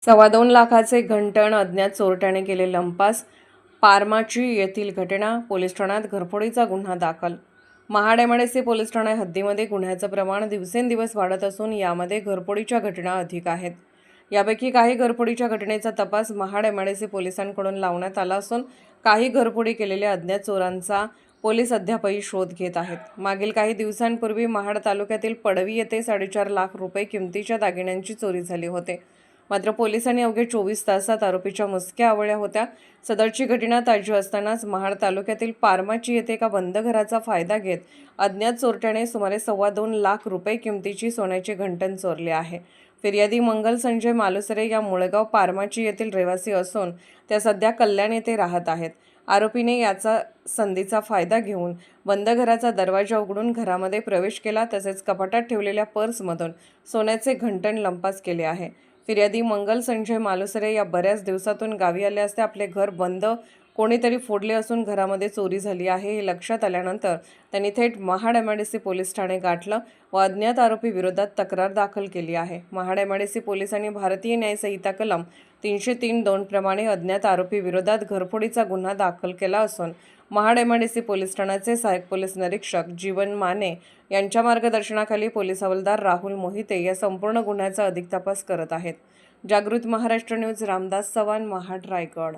2.25 लाखाचे घंटण अज्ञात चोरट्याने केले लंपास. पारमाची येथील घटना. पोलीस ठाण्यात घरफोडीचा गुन्हा दाखल. महाड एमआयडीसी पोलीस ठाणे हद्दीमध्ये गुन्ह्याचं प्रमाण दिवसेंदिवस वाढत असून यामध्ये घरफोडीच्या घटना अधिक आहेत. यापैकी काही घरफोडीच्या घटनेचा तपास महाड एमआयडीसी पोलिसांकडून लावण्यात आला असून काही घरफोडी केलेल्या अज्ञात चोरांचा पोलीस अद्यापही शोध घेत आहेत. मागील काही दिवसांपूर्वी महाड तालुक्यातील पडवी येथे 4.5 लाख रुपये किमतीच्या दागिन्यांची चोरी झाली होती. मात्र पोलिसांनी अवघे 24 तासात आरोपीच्या मुसक्या आवळल्या होत्या. सदरची घटना ताजी असतानाच महाड तालुक्यातील पारमाची येथे एका बंद घराचा फायदा घेत अज्ञात चोरट्याने सुमारे 2.25 लाख रुपये किमतीची सोन्याचे घंटण चोरले आहे. फिर्यादी मंगल संजय मालुसरे या मुळगाव पारमाची येथील रहिवासी असून त्या सध्या कल्याण येथे राहत आहेत. आरोपीने याचा संधीचा फायदा घेऊन बंद घराचा दरवाजा उघडून घरामध्ये प्रवेश केला. तसेच कपाटात ठेवलेल्या पर्समधून सोन्याचे घंटण लंपास केले आहे. फिर्यादी मंगल संजय मालुसरे या बऱ्याच दिवसातून गावी आले असते आपले घर बंद कोणीतरी फोडले असून घरामध्ये चोरी झाली आहे हे लक्षात आल्यानंतर त्यांनी थेट महाड एमआयडीसी पोलीस ठाणे गाठलं व अज्ञात आरोपी विरोधात तक्रार दाखल केली आहे. महाड एमआयडीसी पोलिसांनी भारतीय न्याय संहिता कलम 303(2) प्रमाणे अज्ञात आरोपी विरोधात घरफोडीचा गुन्हा दाखल केला असून महाड एमआयडीसी पोलीस ठाण्याचे सहाय्यक पोलीस निरीक्षक जीवन माने यांच्या मार्गदर्शनाखाली पोलीस हवालदार राहुल मोहिते या संपूर्ण गुन्ह्याचा अधिक तपास करत आहेत. जागृत महाराष्ट्र न्यूज, रामदास चव्हाण, महाड, रायगड.